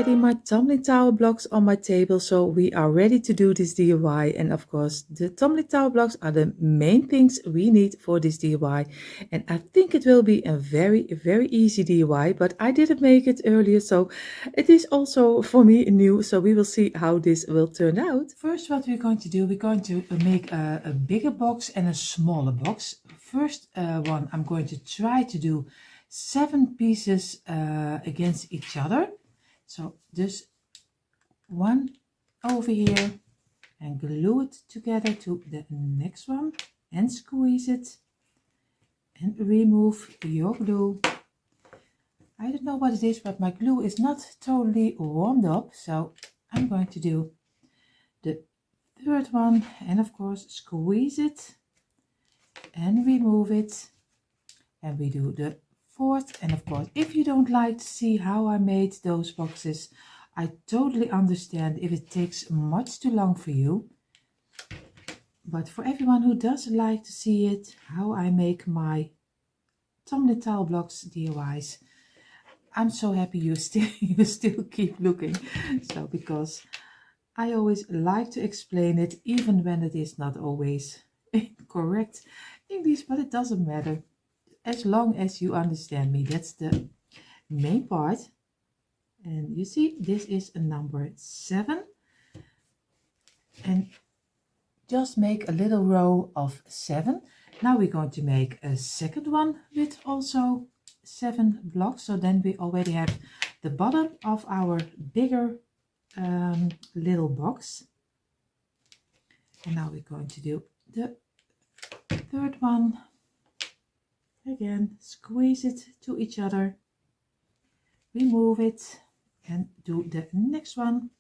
already my tumbling tower blocks on my table, so we are ready to do this DIY. And of course, the tumbling tower blocks are the main things we need for this DIY. And I think it will be a very easy DIY, but I didn't make it earlier, so it is also for me new. So we will see how this will turn out. First, what we're going to do, we're going to make a bigger box and a smaller box. First one, I'm going to try to do 7 pieces against each other. So just one over here and glue it together to the next one and squeeze it and remove your glue. I don't know what it is, but my glue is not totally warmed up, so I'm going to do the third one and of course squeeze it and remove it, and we do the fourth. And of course, if you don't like to see how I made those boxes, I totally understand if it takes much too long for you. But for everyone who does like to see it, how I make my tumbling tower blocks DIYs, I'm so happy you still keep looking. So because I always like to explain it, even when it is not always correct English, but it doesn't matter. As long as you understand me, that's the main part. And you see, this is a number 7. And just make a little row of 7. Now we're going to make a second one with also 7 blocks. So then we already have the bottom of our bigger little box. And now we're going to do the third one. Again, squeeze it to each other, remove it and do the next one.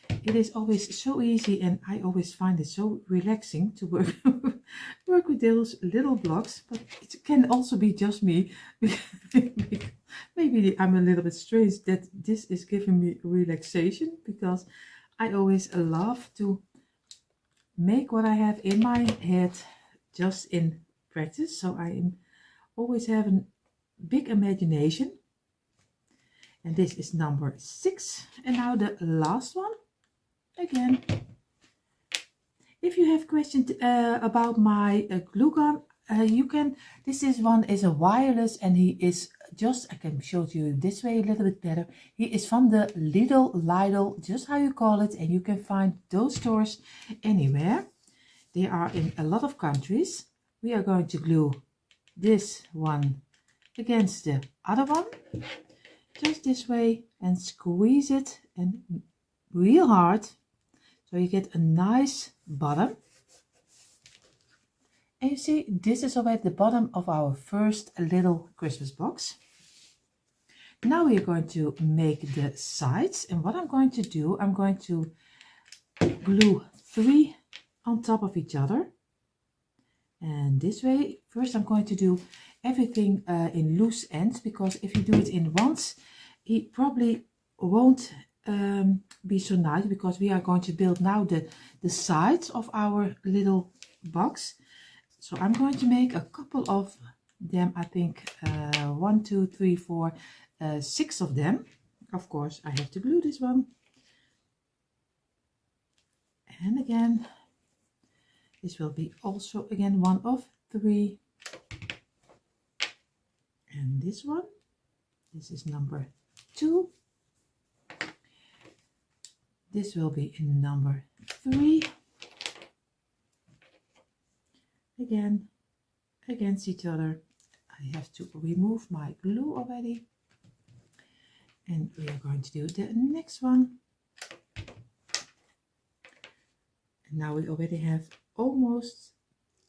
It is always so easy, and I always find it so relaxing to work with those little blocks, but it can also be just me. Maybe I'm a little bit strange that this is giving me relaxation, because I always love to make what I have in my head just in practice. So I am always having big imagination. And this is number 6. And now the last one. Again, if you have questions about my glue gun, you can, this is a wireless, and he is just, I can show it you this way a little bit better. He is from the Lidl, just how you call it, and you can find those stores anywhere. They are in a lot of countries. We are going to glue this one against the other one, just this way, and squeeze it and real hard, so you get a nice bottom. And you see, this is already the bottom of our first little Christmas box. Now we are going to make the sides, and what I'm going to do, I'm going to glue 3 on top of each other, and this way. First I'm going to do everything in loose ends, because if you do it in once, it probably won't be so nice, because we are going to build now the sides of our little box. So I'm going to make a couple of them. I think 1, 2, 3, 4, 6 of them. Of course I have to glue this one, and again this will be also again one of 3. And this one, this is number 2. This will be in number 3. Again, against each other. I have to remove my glue already. And we are going to do the next one. And now we already have almost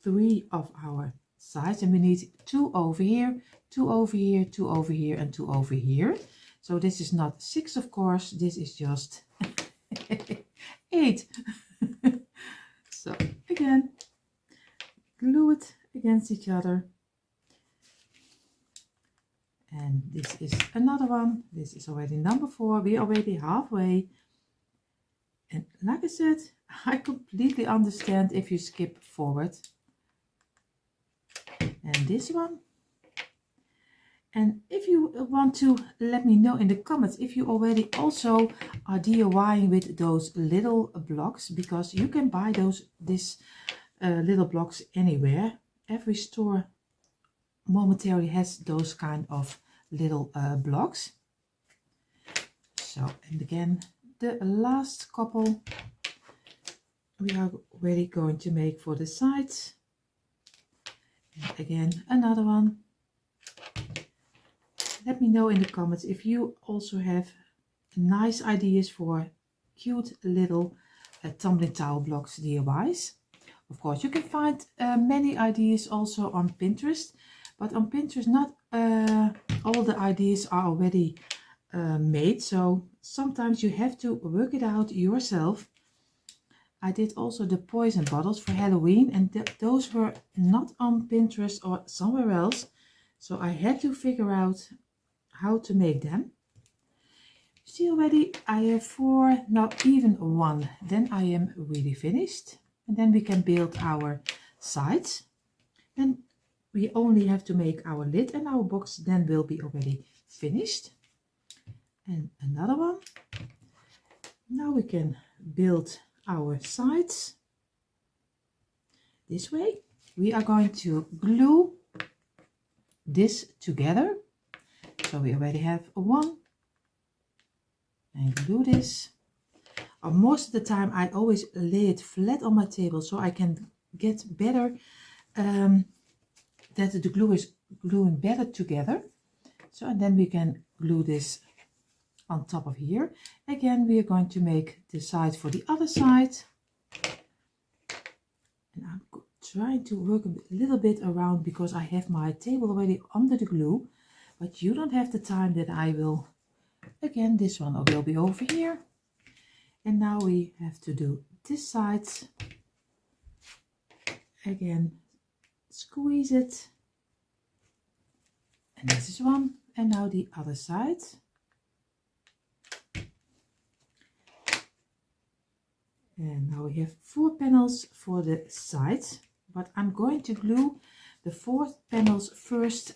3 of our sides, and we need 2 over here, 2 over here, 2 over here, and 2 over here. So this is not 6, of course, this is just 8. So again, glue it against each other. And this is another one. This is already number 4. We're already halfway. And like I said, I completely understand if you skip forward. And this one. And if you want to let me know in the comments if you already also are DIYing with those little blocks, because you can buy this little blocks anywhere. Every store momentarily has those kind of little blocks. So, and again, the last couple we are already going to make for the sides. And again, another one. Let me know in the comments if you also have nice ideas for cute little tumbling tower blocks DIYs. Of course, you can find many ideas also on Pinterest, but on Pinterest not all the ideas are already made, so sometimes you have to work it out yourself. I did also the poison bottles for Halloween, and those were not on Pinterest or somewhere else, so I had to figure out how to make them. See already, I have 4, now even 1, then I am really finished. And then we can build our sides, and we only have to make our lid, and our box then will be already finished. And another one. Now we can build our sides this way. We are going to glue this together. So we already have 1, and glue this. Most of the time I always lay it flat on my table so I can get better, that the glue is gluing better together. So, and then we can glue this on top of here. Again, we are going to make the sides for the other side. And I'm trying to work a little bit around because I have my table already under the glue, but you don't have the time that I will. Again, this one will be over here. And now we have to do this side. Again, squeeze it. And this is one. And now the other side. And now we have 4 panels for the sides. But I'm going to glue the 4 panels first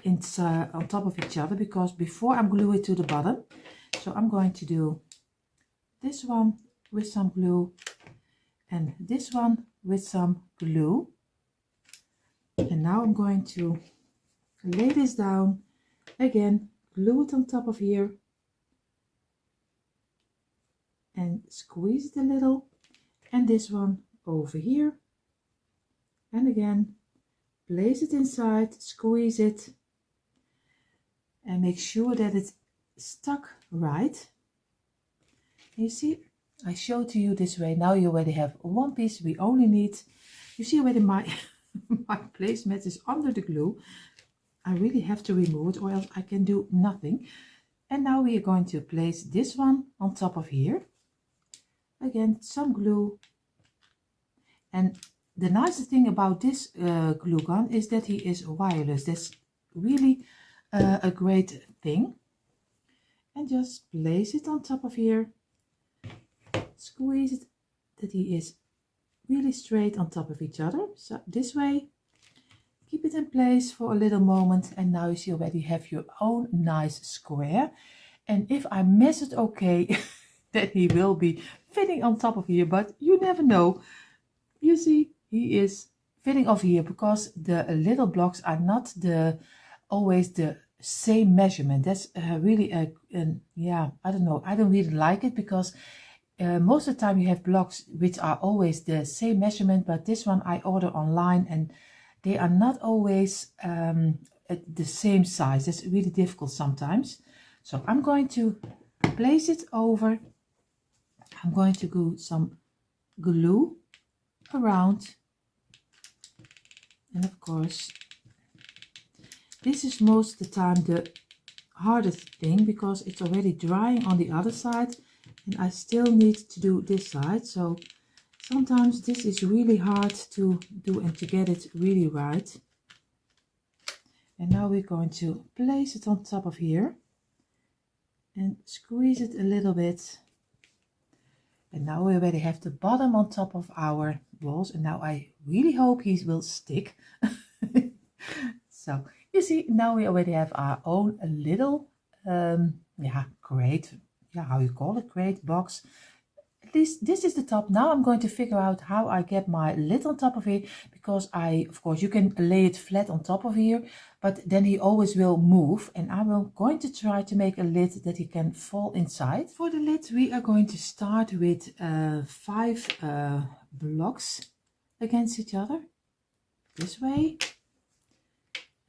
inside, on top of each other, because before I'm glue it to the bottom. So I'm going to do this one with some glue and this one with some glue. And now I'm going to lay this down again, glue it on top of here and squeeze it a little, and this one over here, and again place it inside, squeeze it, and make sure that it's stuck right. You see, I showed to you this way. Now you already have 1 piece. We only need, you see already my my placemat is under the glue. I really have to remove it or else I can do nothing. And now we are going to place this one on top of here. Again, some glue. And the nice thing about this glue gun is that he is wireless. That's really a great thing. And just place it on top of here. Squeeze it that he is really straight on top of each other. So this way, keep it in place for a little moment, and now you see already have your own nice square. And if I mess it okay, then he will be fitting on top of here, but you never know. You see, he is fitting over here because the little blocks are not always the same measurement. That's really yeah, I don't know. I don't really like it because most of the time you have blocks which are always the same measurement, but this one I order online and they are not always at the same size. It's really difficult sometimes. So I'm going to place it over. I'm going to do some glue around. And of course, this is most of the time the hardest thing because it's already drying on the other side. And I still need to do this side, so sometimes this is really hard to do and to get it really right. And now we're going to place it on top of here and squeeze it a little bit. And now we already have the bottom on top of our balls, and now I really hope he will stick. So You see, now we already have our own little, yeah, crate, yeah, how you call it, crate, box. At least this is the top. Now I'm going to figure out how I get my lid on top of it, because of course, you can lay it flat on top of here, but then he always will move, and I'm going to try to make a lid that he can fall inside. For the lid, we are going to start with 5 blocks against each other. This way.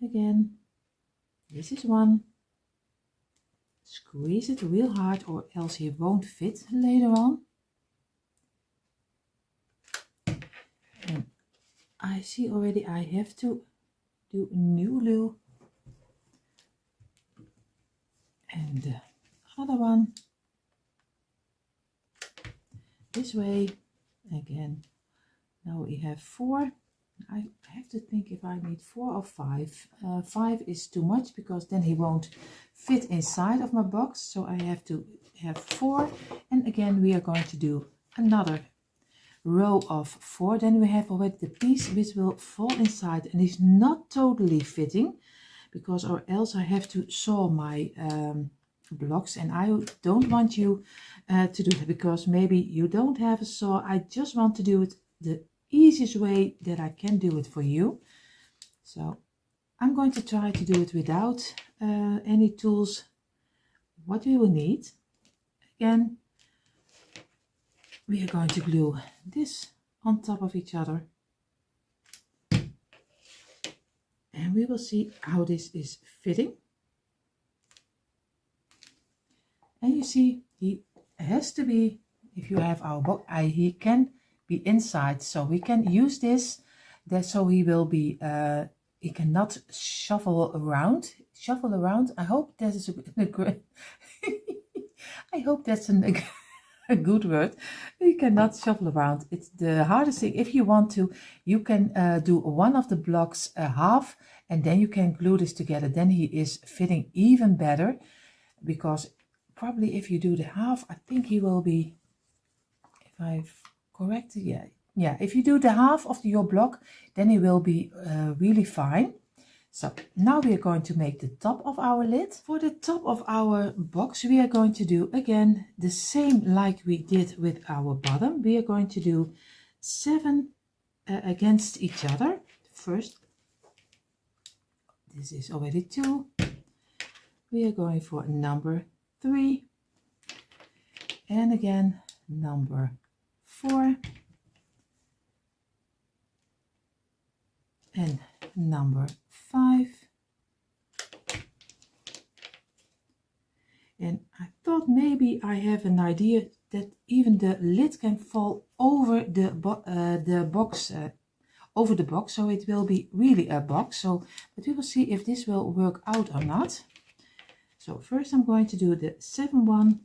Again, this is one. Squeeze it real hard or else he won't fit later on. And I see already I have to do new glue. And the other one. This way. Again. Now we have 4. I have to think if I need 4 or 5. 5 is too much because then he won't fit inside of my box. So I have to have 4. And again, we are going to do another row of 4. Then we have already the piece which will fall inside and is not totally fitting, because or else I have to saw my blocks, and I don't want you to do that, because maybe you don't have a saw. I just want to do it the easiest way that I can do it for you. So I'm going to try to do it without any tools. What we will need, again, we are going to glue this on top of each other, and we will see how this is fitting. And you see, he has to be, if you have our box, he can be inside, so we can use this, that so he will be, he cannot shuffle around. I hope that is a good, I hope that's a good word. You cannot shuffle around. It's the hardest thing. If you want to, you can do one of the blocks half, and then you can glue this together. Then he is fitting even better, because probably if you do the half, I think he will be, if I've corrected, yeah, if you do the half of your block, then he will be really fine. So now we are going to make the top of our lid. For the top of our box, we are going to do again the same like we did with our bottom. We are going to do 7 against each other. First, this is already 2. We are going for number 3, and again number 4, and number 5. And I thought maybe I have an idea that even the lid can fall over the box, over the box, so it will be really a box. So, but we will see if this will work out or not. So first I'm going to do the 7 one.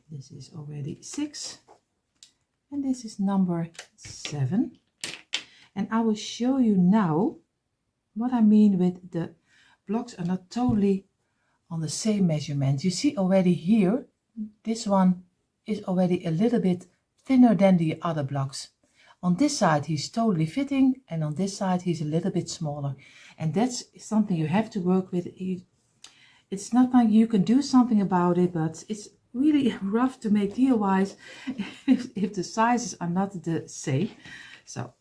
This is already 6, and this is number 7. And I will show you now what I mean with the blocks are not totally on the same measurement. You see already here, this one is already a little bit thinner than the other blocks. On this side he's totally fitting, and on this side he's a little bit smaller. And that's something you have to work with. It's not like you can do something about it, but it's really rough to make DIYs if the sizes are not the same. So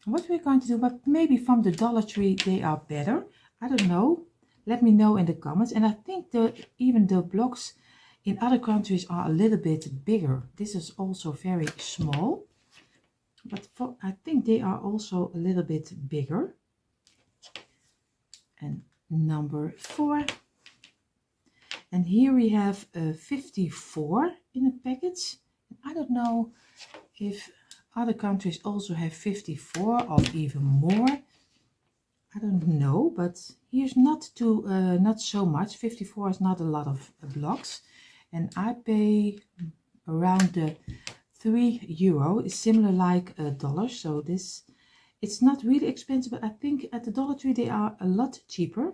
what we're going to do, but maybe from the Dollar Tree they are better. I don't know. Let me know in the comments. And I think even the blocks in other countries are a little bit bigger. This is also very small, but I think they are also a little bit bigger. And number 4. And here we have 54 in a package. I don't know if other countries also have 54 or even more. I don't know, but here's not so much. 54 is not a lot of blocks, and I pay around the €3. It's similar like a dollar, so this, it's not really expensive, but I think at the Dollar Tree they are a lot cheaper.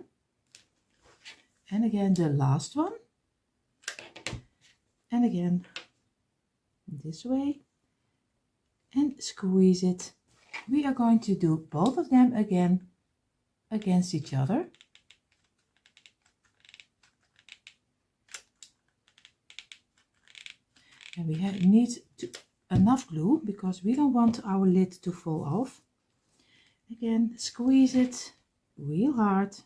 And again the last one, and again this way, and squeeze it. We are going to do both of them again against each other. And we need enough glue because we don't want our lid to fall off. Again, squeeze it real hard.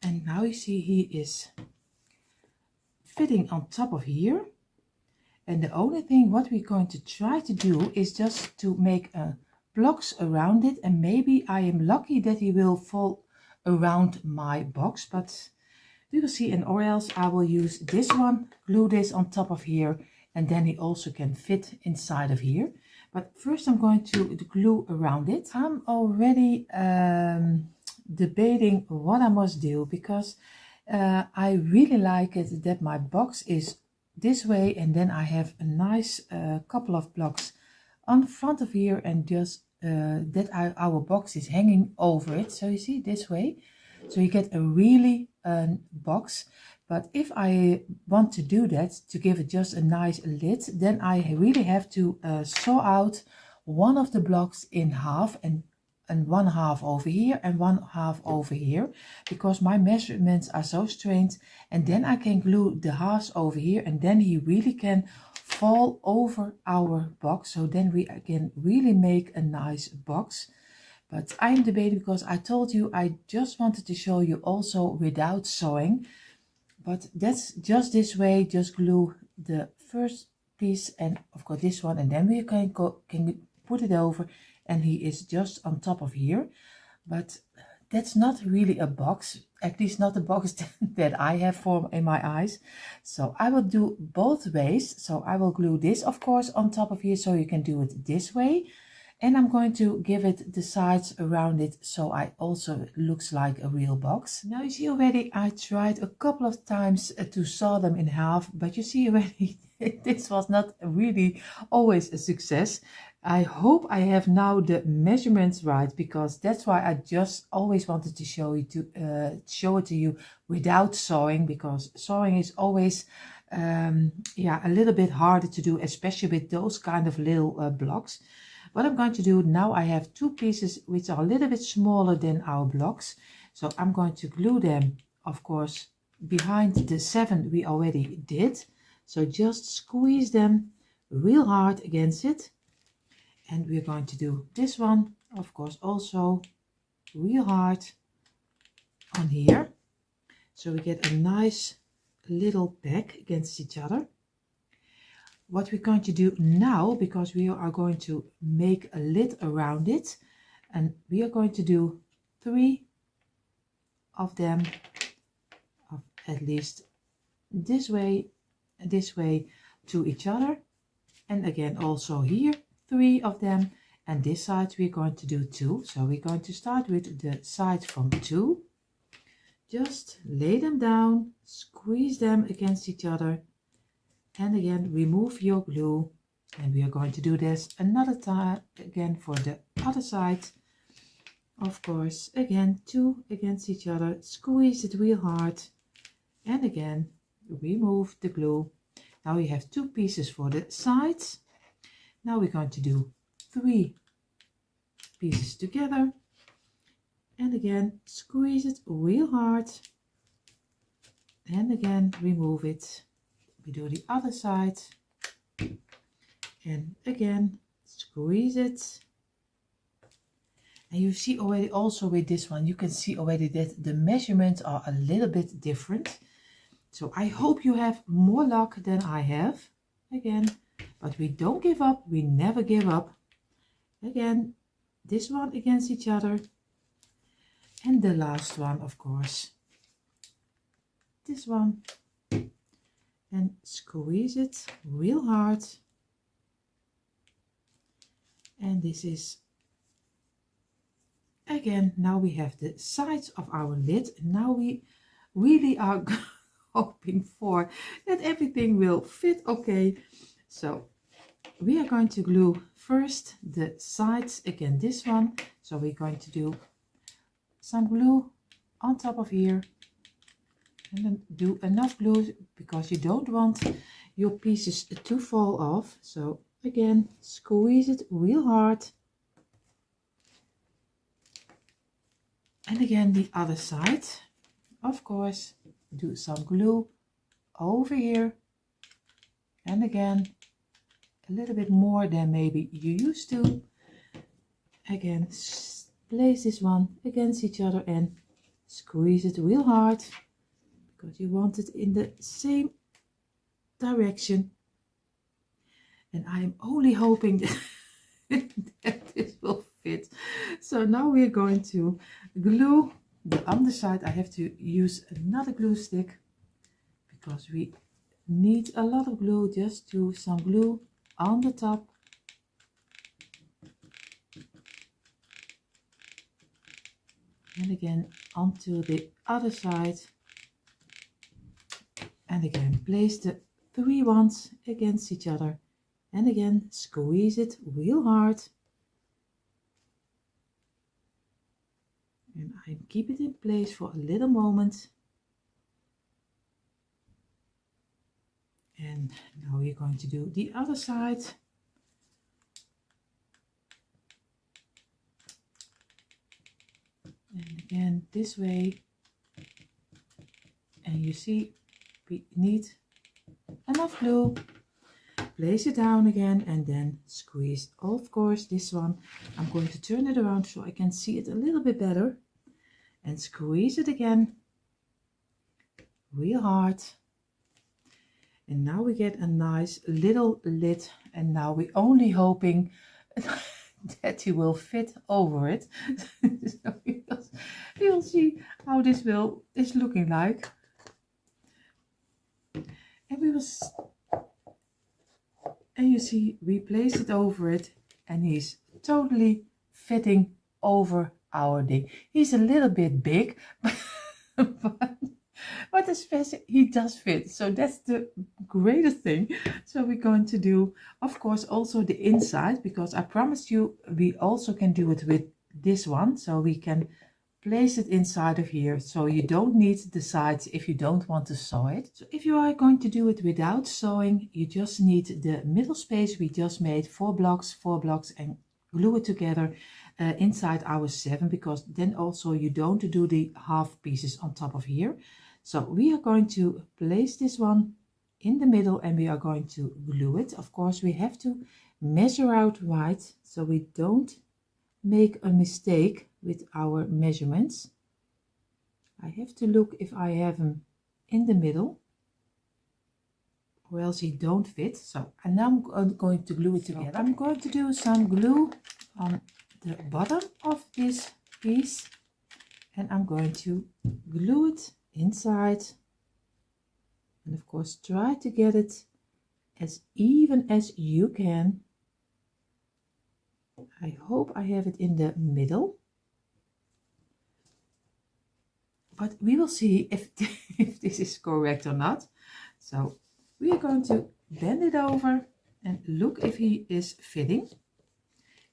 And now you see he is fitting on top of here. And the only thing what we're going to try to do is just to make blocks around it. And maybe I am lucky that he will fall around my box, but we will see. And or else I will use this one, glue this on top of here, and then he also can fit inside of here. But first I'm going to glue around it. I'm already debating what I must do, because I really like it that my box is this way, and then I have a nice couple of blocks on front of here, and just that our box is hanging over it. So you see, this way, so you get a really box. But if I want to do that, to give it just a nice lid, then I really have to saw out one of the blocks in half, and one half over here and one half over here, because my measurements are so strange. And then I can glue the halves over here, and then he really can fall over our box. So then we can really make a nice box. But I'm debating, because I told you I just wanted to show you also without sewing. But that's just this way, just glue the first piece and of course this one, and then we can put it over, and he is just on top of here. But that's not really a box, at least not the box that I have for in my eyes. So I will do both ways. So I will glue this of course on top of here, so you can do it this way. And I'm going to give it the sides around it, so I also looks like a real box. Now you see already I tried a couple of times to saw them in half, but you see already this was not really always a success. I hope I have now the measurements right, because that's why I just always wanted to show you show it to you without sewing, because sewing is always yeah, a little bit harder to do, especially with those kind of little blocks. What I'm going to do now, I have two pieces which are a little bit smaller than our blocks. So I'm going to glue them, of course, behind the 7 we already did. So just squeeze them real hard against it. And we're going to do this one, of course, also real hard on here. So we get a nice little pack against each other. What we're going to do now, because we are going to make a lid around it, and we are going to do 3 of them, at least this way to each other, and again also here 3 of them, and this side we're going to do 2. So we're going to start with the side from 2. Just lay them down, squeeze them against each other. And again, remove your glue, and we are going to do this another time again for the other side. Of course, again, 2 against each other, squeeze it real hard, and again, remove the glue. Now we have 2 pieces for the sides. Now we're going to do 3 pieces together, and again, squeeze it real hard, and again, remove it. We do the other side, and again squeeze it. And you see already also with this one, you can see already that the measurements are a little bit different. So I hope you have more luck than I have again, but we don't give up, we never give up. Again, this one against each other, and the last one, of course, this one. And squeeze it real hard. And this is again, now we have the sides of our lid. Now we really are hoping for that everything will fit okay. So we are going to glue first the sides, again this one. So we're going to do some glue on top of here. And then do enough glue, because you don't want your pieces to fall off. So again, squeeze it real hard. And again the other side. Of course, do some glue over here. And again, a little bit more than maybe you used to. Again, place this one against each other and squeeze it real hard because you want it in the same direction. And I'm only hoping that this will fit. So now we're going to glue the underside. I have to use another glue stick because we need a lot of glue. Just do some glue on the top. And again onto the other side. And again place the 3 ones against each other. And again squeeze it real hard. And I keep it in place for a little moment. And now we're going to do the other side. And again this way. And you see we need enough glue. Place it down again and then squeeze. Of course this one I'm going to turn it around so I can see it a little bit better. And squeeze it again real hard. And now we get a nice little lid, and now we're only hoping that he will fit over it. So we'll see how this is looking like. And you see we place it over it and he's totally fitting over our thing. He's a little bit big, but especially he does fit, so that's the greatest thing. So we're going to do, of course, also the inside, because I promised you we also can do it with this one, so we can place it inside of here, so you don't need the sides if you don't want to sew it. So if you are going to do it without sewing, you just need the middle space we just made, 4 blocks, and glue it together inside our 7, because then also you don't do the half pieces on top of here. So we are going to place this one in the middle and we are going to glue it. Of course we have to measure out right so we don't make a mistake with our measurements. I have to look if I have them in the middle, or else he don't fit. So, and now I'm going to glue it together. I'm going to do some glue on the bottom of this piece and I'm going to glue it inside, and of course try to get it as even as you can. I hope I have it in the middle, but we will see if, if this is correct or not. So we are going to bend it over and look if he is fitting,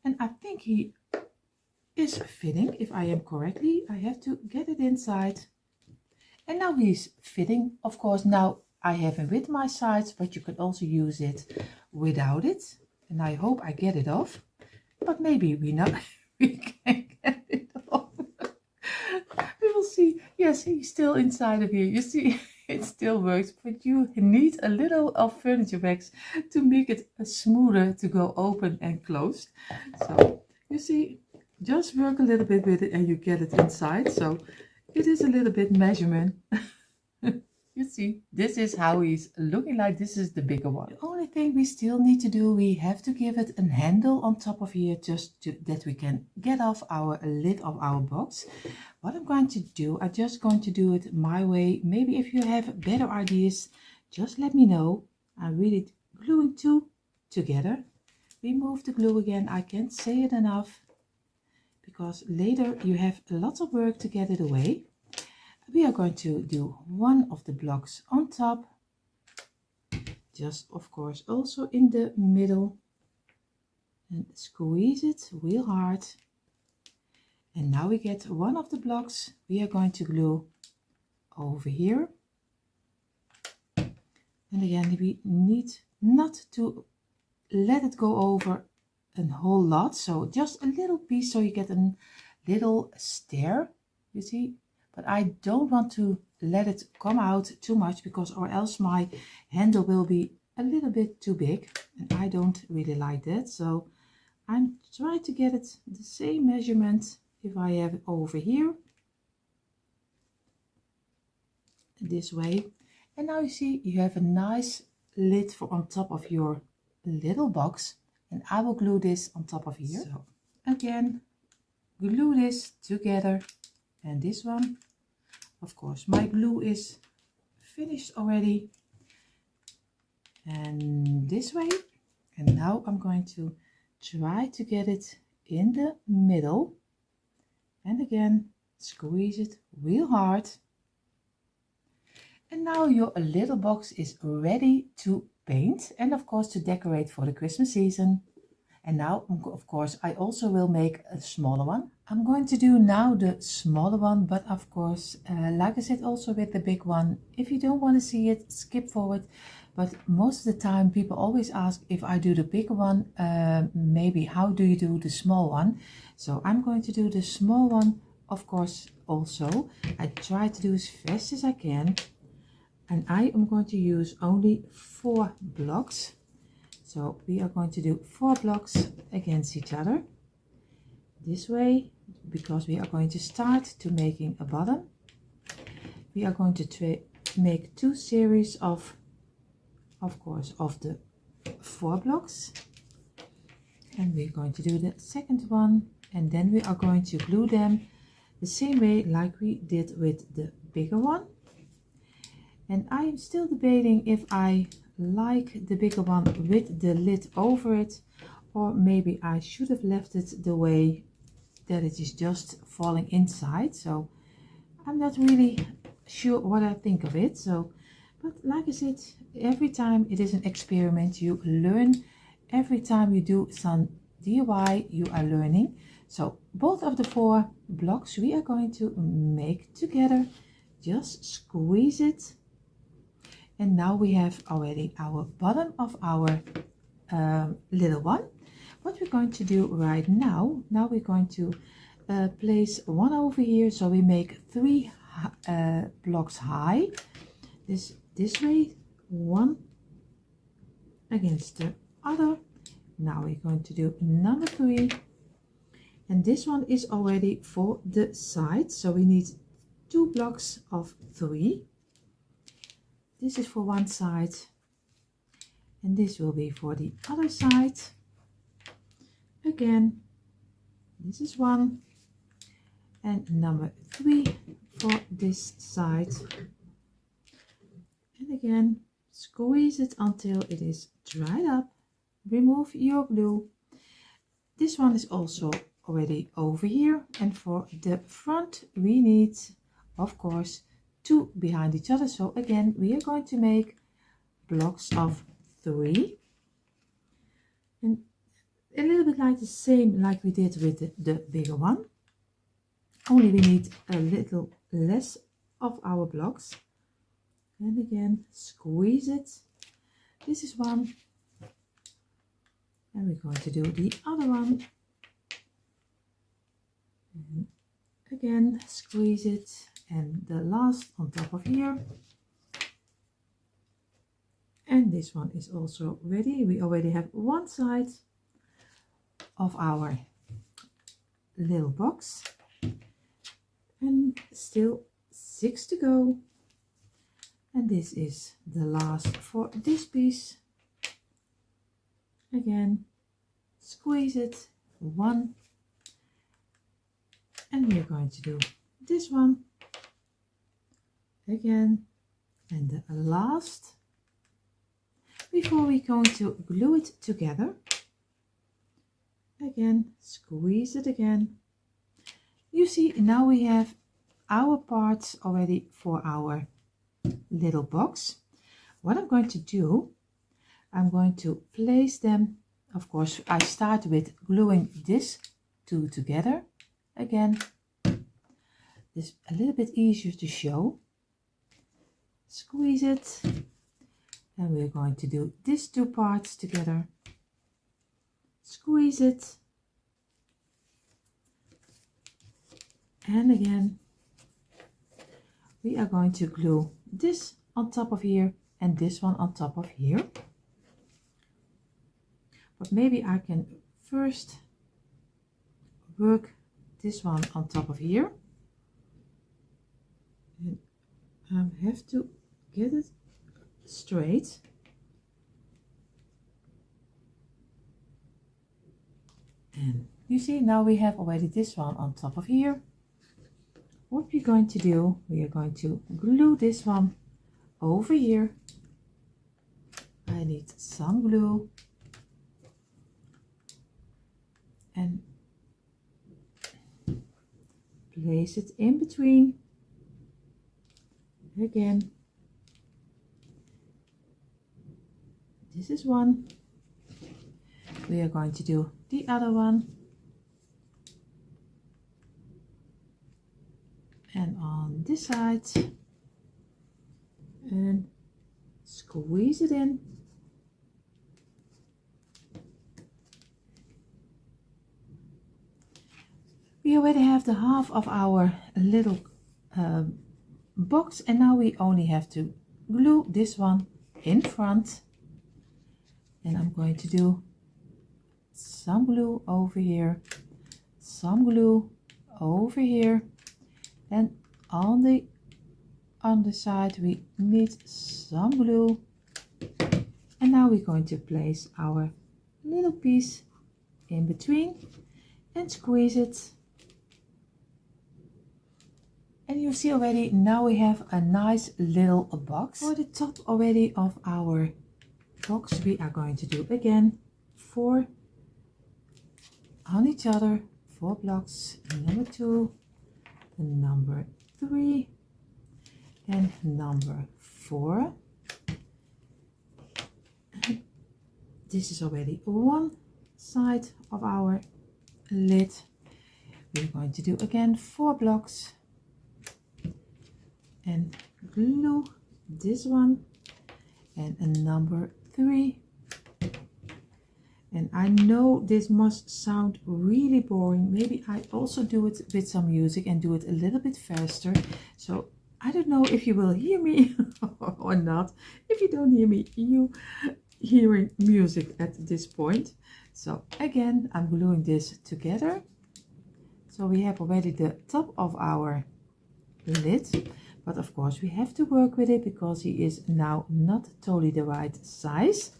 and I think he is fitting. If I am correctly, I have to get it inside. And now he's fitting. Of course, now I have him with my sides, but you can also use it without it. And I hope I get it off, but maybe we can get it off. We will see. Yes, he's still inside of here. You see, it still works, but you need a little of furniture wax to make it smoother to go open and closed. So you see, just work a little bit with it and you get it inside. So it is a little bit measurement. You see, this is how he's looking like. This is the bigger one. The only thing we still need to do, we have to give it a handle on top of here, just that we can get off our lid of our box. What I'm going to do, I'm just going to do it my way. Maybe if you have better ideas, just let me know. I'm really gluing 2 together. Remove the glue again. I can't say it enough, because later you have lots of work to get it away. We are going to do one of the blocks on top, just of course also in the middle, and squeeze it real hard. And now we get one of the blocks we are going to glue over here. And again, we need not to let it go over a whole lot, so just a little piece, so you get a little stair. you see, but I don't want to let it come out too much, because or else my handle will be a little bit too big, and I don't really like that. So I'm trying to get it the same measurement if I have it over here, this way. And now you see you have a nice lid for on top of your little box, and I will glue this on top of here. So again, glue this together, and this one, of course, my glue is finished already, and this way. And now I'm going to try to get it in the middle, and again squeeze it real hard. And now your little box is ready to paint and of course to decorate for the Christmas season. And now, of course, I also will make a smaller one. I'm going to do now the smaller one, but of course, like I said, also with the big one, if you don't want to see it, skip forward. But most of the time, people always ask if I do the bigger one, maybe how do you do the small one? So I'm going to do the small one, of course, also. I try to do as fast as I can. And I am going to use only 4 blocks. So we are going to do 4 blocks against each other this way, because we are going to start to making a bottom. We are going to make 2 series of course, of the 4 blocks, and we're going to do the second one, and then we are going to glue them the same way like we did with the bigger one. And I am still debating if I like the bigger one with the lid over it, or maybe I should have left it the way that it is just falling inside. So I'm not really sure what I think of it. So, but like I said, every time it is an experiment, you learn. Every time you do some DIY, you are learning. So both of the 4 blocks we are going to make together. Just squeeze it. And now we have already our bottom of our little one. What we're going to do right now, we're going to place one over here, so we make 3 blocks high. This way, one against the other. Now we're going to do number 3, and this one is already for the side, so we need 2 blocks of 3. This is for one side, and this will be for the other side. Again, this is 1, and number 3 for this side. And again, squeeze it until it is dried up. Remove your glue. This one is also already over here, and for the front we need, of course, 2 behind each other. So again, we are going to make blocks of 3, and a little bit like the same like we did with the bigger one, only we need a little less of our blocks. And again, squeeze it. This is 1, and we're going to do the other one, and again squeeze it, and the last on top of here. And this one is also ready. We already have one side of our little box, and still 6 to go. And this is the last for this piece. Again, squeeze it, 1, and we're going to do this one again, and the last before we're going to glue it together. Again, squeeze it again. You see, now we have our parts already for our little box. What I'm going to do, I'm going to place them. Of course, I start with gluing this 2 together. Again, this a little bit easier to show. Squeeze it, and we're going to do these 2 parts together. Squeeze it, and again we are going to glue this on top of here and this one on top of here. But maybe I can first work this one on top of here. And I have to get it straight. And you see, now we have already this one on top of here. What we're going to do, we are going to glue this one over here. I need some glue and place it in between. Again, this is one. We are going to do the other one. And on this side, and squeeze it in. We already have the half of our little box, and now we only have to glue this one in front. And I'm going to do some glue over here, some glue over here, and on the underside we need some glue. And now we're going to place our little piece in between and squeeze it. And you see already, now we have a nice little box. For the top already of our box, we are going to do again 4 on each other, 4 blocks, number 2, number 3, and number 4. And this is already one side of our lid. We're going to do again 4 blocks and glue this one and a number 3. And I know this must sound really boring. Maybe I also do it with some music and do it a little bit faster. So I don't know if you will hear me or not. If you don't hear me, you hearing music at this point. So again, I'm gluing this together. So we have already the top of our lid. But of course we have to work with it because he is now not totally the right size.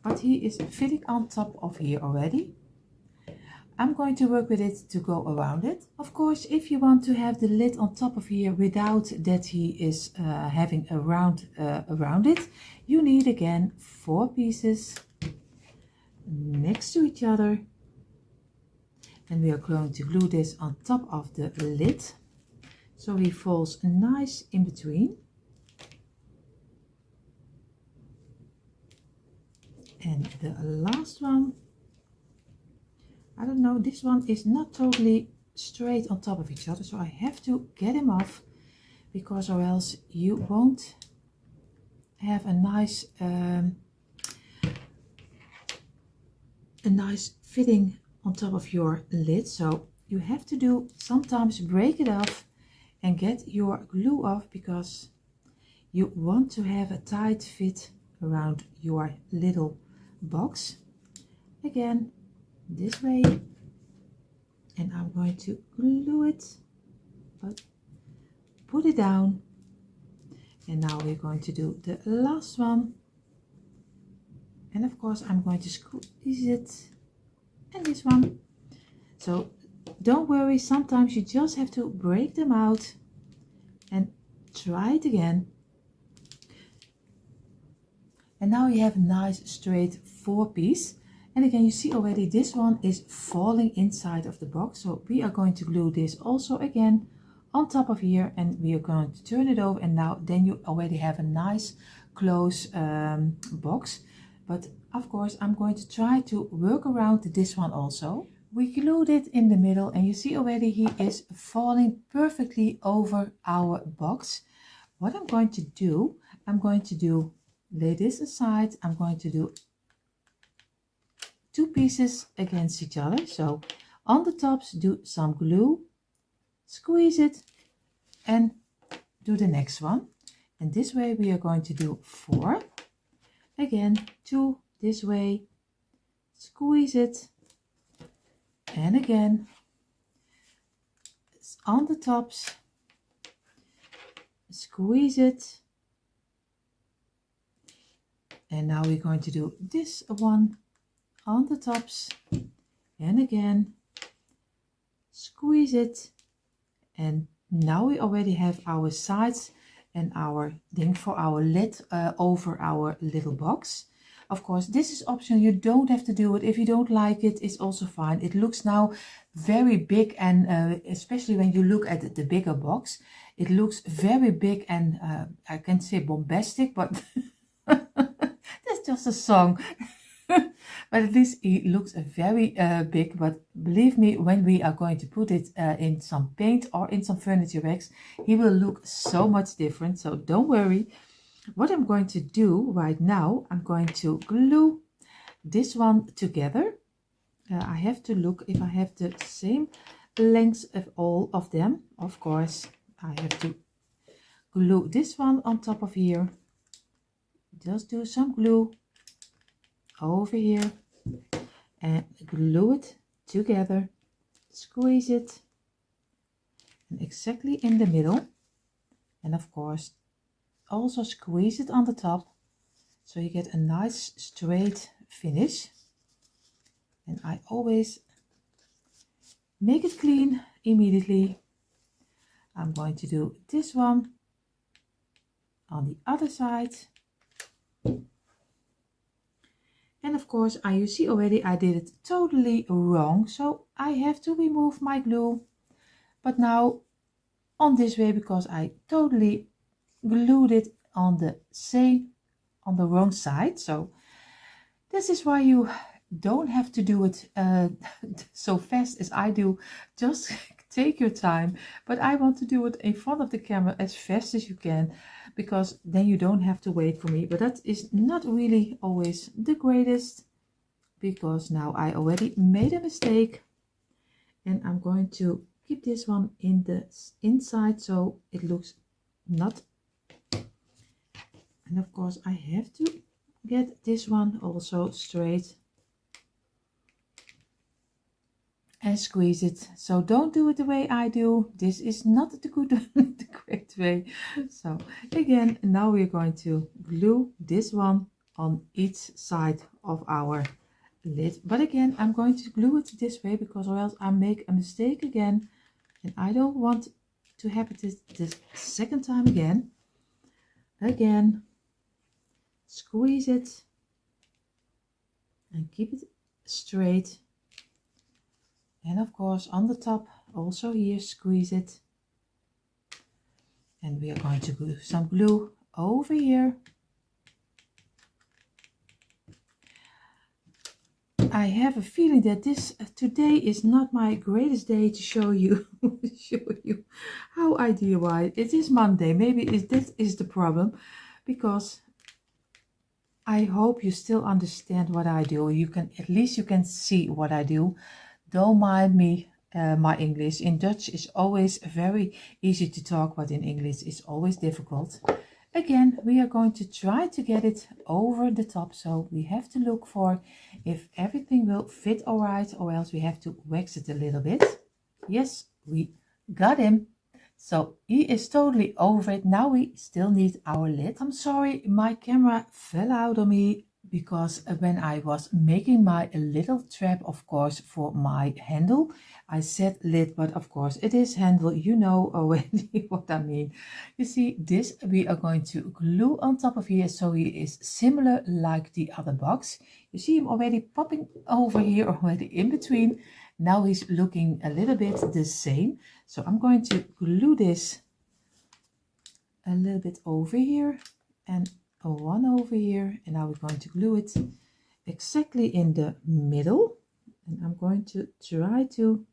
But he is fitting on top of here already. I'm going to work with it to go around it. Of course, if you want to have the lid on top of here without that he is having a round around it, you need again 4 pieces next to each other. And we are going to glue this on top of the lid, so he falls nice in between. And the last one, I don't know, this one is not totally straight on top of each other, so I have to get him off, because or else you won't have a nice fitting on top of your lid. So you have to do sometimes break it off and get your glue off, because you want to have a tight fit around your little box. Again, this way, and I'm going to glue it, but put it down. And now we're going to do the last one, and of course I'm going to squeeze it, and this one. So don't worry, sometimes you just have to break them out and try it again. And now you have a nice straight 4-piece. And again, you see already this one is falling inside of the box. So we are going to glue this also again on top of here, and we are going to turn it over. And now then you already have a nice close box. But of course, I'm going to try to work around this one also. We glued it in the middle, and you see already he is falling perfectly over our box. What I'm going to do, lay this aside. I'm going to do 2 pieces against each other. So on the tops, do some glue, squeeze it, and do the next one. And this way we are going to do 4. Again, 2 this way, squeeze it, and again, on the tops, squeeze it. And now we're going to do this one on the tops, and again, squeeze it. And now we already have our sides and our thing for our lid over our little box. Of course, this is optional. You don't have to do it. If you don't like it, it's also fine. It looks now very big, and especially when you look at the bigger box, it looks very big and I can say bombastic, but that's just a song. But at least it looks very big. But believe me, when we are going to put it in some paint or in some furniture wax, he will look so much different. So don't worry. What I'm going to do right now, I'm going to glue this one together. I have to look if I have the same length of all of them. Of course, I have to glue this one on top of here. Just do some glue over here and glue it together, squeeze it, and exactly in the middle, and of course also squeeze it on the top so you get a nice straight finish. And I always make it clean immediately. I'm going to do this one on the other side. And of course, you see already I did it totally wrong, so I have to remove my glue. But now on this way, because I totally glued it on the wrong side. So this is why you don't have to do it so fast as I do. Just take your time. But I want to do it in front of the camera as fast as you can, because then you don't have to wait for me. But that is not really always the greatest, because now I already made a mistake, and I'm going to keep this one in the inside so it looks not. And of course I have to get this one also straight and squeeze it. So don't do it the way I do. This is not the good the great way. So again, now we're going to glue this one on each side of our lid. But again, I'm going to glue it this way, because or else I make a mistake again, and I don't want to happen this second time again. Again, squeeze it and keep it straight. And of course on the top also here, squeeze it. And we are going to glue some glue over here. I have a feeling that today is not my greatest day to show you how I DIY. It is Monday. Maybe this is the problem, because I hope you still understand what I do. You can at least see what I do. Don't mind me, my English. In Dutch is always very easy to talk, but in English it's always difficult. Again, we are going to try to get it over the top, so we have to look for if everything will fit all right, or else we have to wax it a little bit. Yes, we got him. So he is totally over it. Now we still need our lid. I'm sorry, my camera fell out on me, because when I was making my little trap, of course, for my handle, I said lid, but of course it is handle. You know already what I mean. You see, this we are going to glue on top of here, so he is similar like the other box. You see him already popping over here, already in between. Now he's looking a little bit the same. So I'm going to glue this a little bit over here and one over here, and now we're going to glue it exactly in the middle. And I'm going to try to,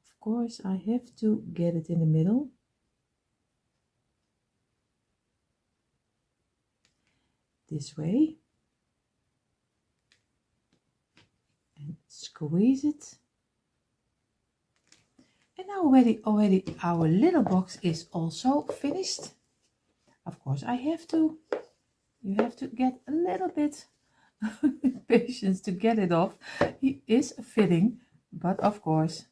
of course I have to get it in the middle. This way. And squeeze it. And now already our little box is also finished. Of course, you have to get a little bit patience to get it off. He is fitting, but of course,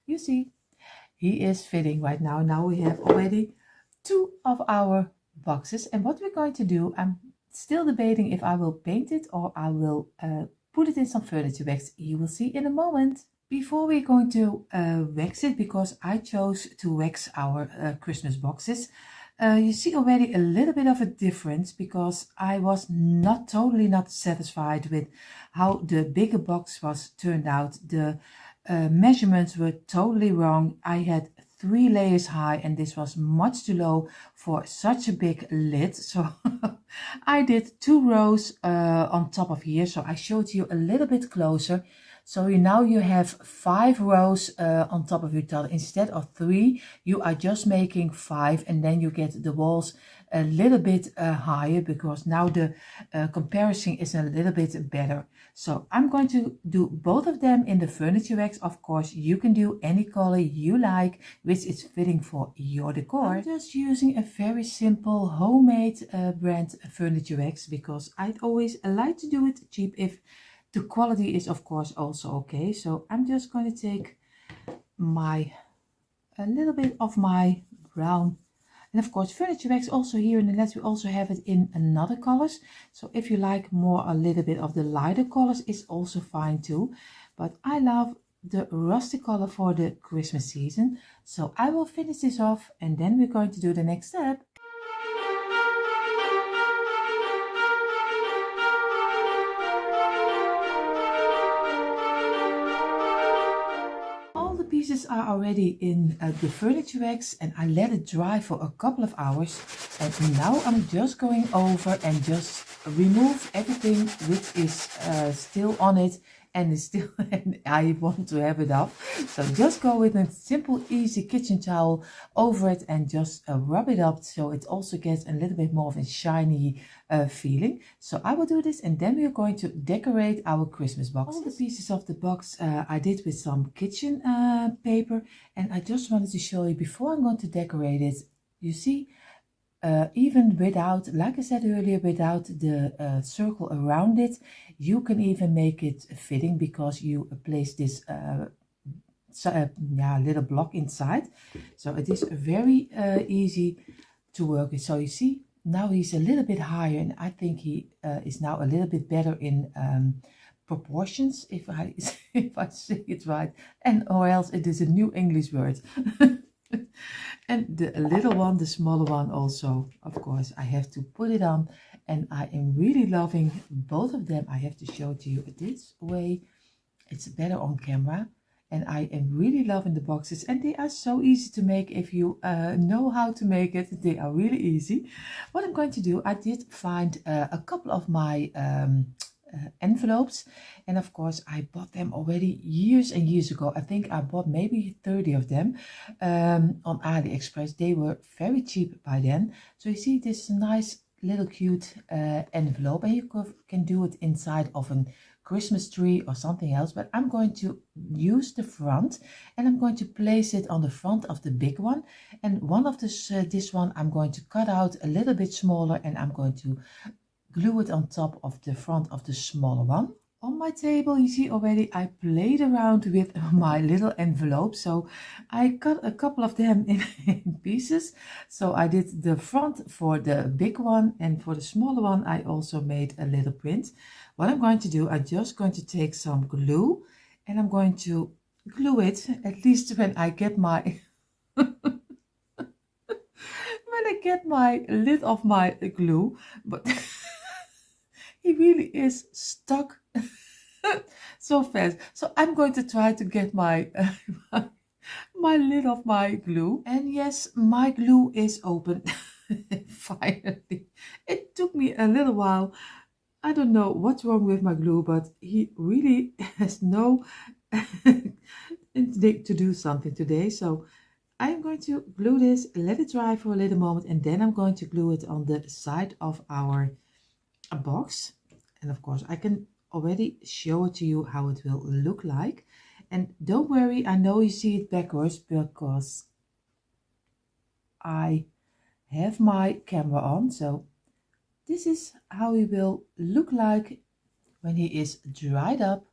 you see, he is fitting right now. Now we have already 2 of our boxes. And what we're going to do, I'm still debating if I will paint it or I will put it in some furniture wax. You will see in a moment. Before we're going to wax it, because I chose to wax our Christmas boxes, you see already a little bit of a difference because I was totally not satisfied with how the bigger box was turned out. The measurements were totally wrong. I had 3 layers high and this was much too low for such a big lid. So I did 2 rows on top of here. So I showed you a little bit closer. So now you have 5 rows on top of each other. Instead of 3, you are just making 5, and then you get the walls a little bit higher because now the comparison is a little bit better. So I'm going to do both of them in the furniture wax. Of course, you can do any color you like, which is fitting for your decor. I'm just using a very simple homemade brand furniture wax because I'd always like to do it cheap if the quality is of course also okay. So I'm just going to take a little bit of my brown, and of course furniture wax also here in the net we also have it in another colors. So if you like more a little bit of the lighter colors is also fine too, but I love the rusty color for the Christmas season. So I will finish this off and then we're going to do the next step. Pieces are already in the furniture wax and I let it dry for a couple of hours, and now I'm just going over and just remove everything which is still on it and is still and I want to have it off. So just go with a simple easy kitchen towel over it and just rub it up so it also gets a little bit more of a shiny feeling. So I will do this and then we're going to decorate our Christmas box. All the pieces of the box I did with some kitchen paper, and I just wanted to show you before I'm going to decorate it. You see, even without, like I said earlier, without the circle around it, you can even make it fitting because you place this little block inside. So it is very easy to work with. So you see, now he's a little bit higher and I think he is now a little bit better in proportions, if I say it right, and or else it is a new English word. And the little one, the smaller one also, of course, I have to put it on, and I am really loving both of them. I have to show to you this way. It's better on camera, and I am really loving the boxes, and they are so easy to make if you know how to make it. They are really easy. What I'm going to do, I did find a couple of my envelopes, and of course I bought them already years and years ago. I think I bought maybe 30 of them on AliExpress. They were very cheap by then. So you see this nice little cute envelope, and you can do it inside of a Christmas tree or something else, but I'm going to use the front and I'm going to place it on the front of the big one, and one of this one I'm going to cut out a little bit smaller and I'm going to glue it on top of the front of the smaller one. On my table, you see already I played around with my little envelope. So I cut a couple of them in pieces. So I did the front for the big one, and for the smaller one I also made a little print. What I'm going to do, I'm just going to take some glue and I'm going to glue it, at least when I get my when I get my lid of my glue, but he really is stuck so fast. So I'm going to try to get my my lid of my glue, and yes, my glue is open. Finally, it took me a little while. I don't know what's wrong with my glue, but he really has no instinct to do something today. So I'm going to glue this, let it dry for a little moment, and then I'm going to glue it on the side of our box. And of course I can already show it to you how it will look like. And don't worry, I know you see it backwards because I have my camera on. So this is how he will look like when he is dried up.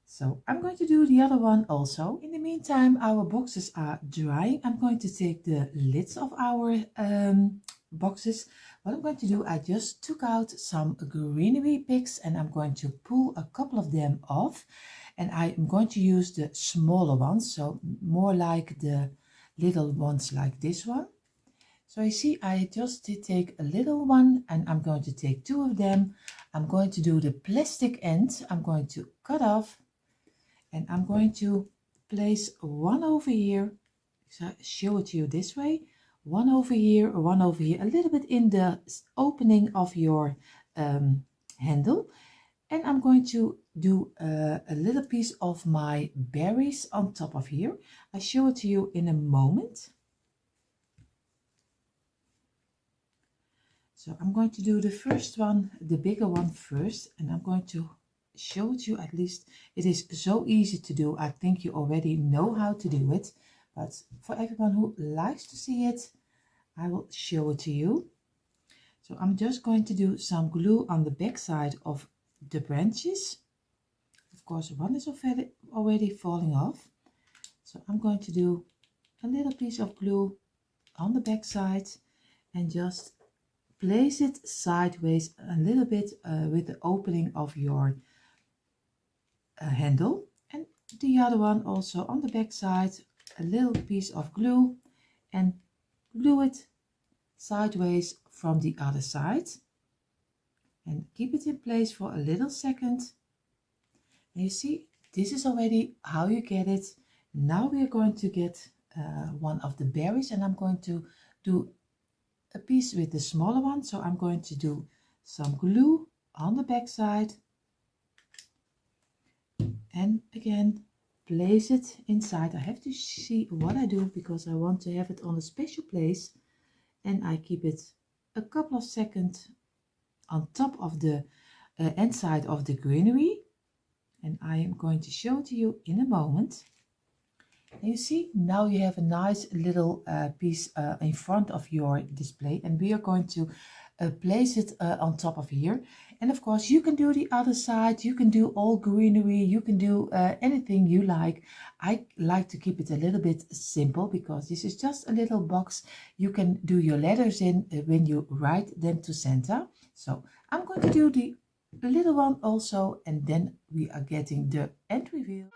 So I'm going to do the other one also. In the meantime, our boxes are drying. I'm going to take the lids of our boxes. What I'm going to do, I just took out some greenery picks and I'm going to pull a couple of them off. And I am going to use the smaller ones, so more like the little ones like this one. So you see, I just did take a little one and I'm going to take two of them. I'm going to do the plastic end. I'm going to cut off and I'm going to place one over here. So show it to you this way. One over here, one over here, a little bit in the opening of your handle. And I'm going to do a little piece of my berries on top of here. I'll show it to you in a moment. So I'm going to do the first one, the bigger one first, and I'm going to show it to you. At least it is so easy to do. I think you already know how to do it, but for everyone who likes to see it, I will show it to you. So I'm just going to do some glue on the back side of the branches. Of course, one is already falling off. So I'm going to do a little piece of glue on the back side and just place it sideways a little bit with the opening of your handle, and the other one also on the back side, a little piece of glue and glue it sideways from the other side and keep it in place for a little second. And you see, this is already how you get it. Now we are going to get one of the berries, and I'm going to do a piece with the smaller one. So I'm going to do some glue on the back side and again place it inside. I have to see what I do because I want to have it on a special place, and I keep it a couple of seconds on top of the inside of the greenery, and I am going to show to you in a moment. And you see, now you have a nice little piece in front of your display, and we are going to place it on top of here. And of course, you can do the other side, you can do all greenery, you can do anything you like. I like to keep it a little bit simple because this is just a little box you can do your letters in when you write them to Santa. So I'm going to do the little one also, and then we are getting the end reveal.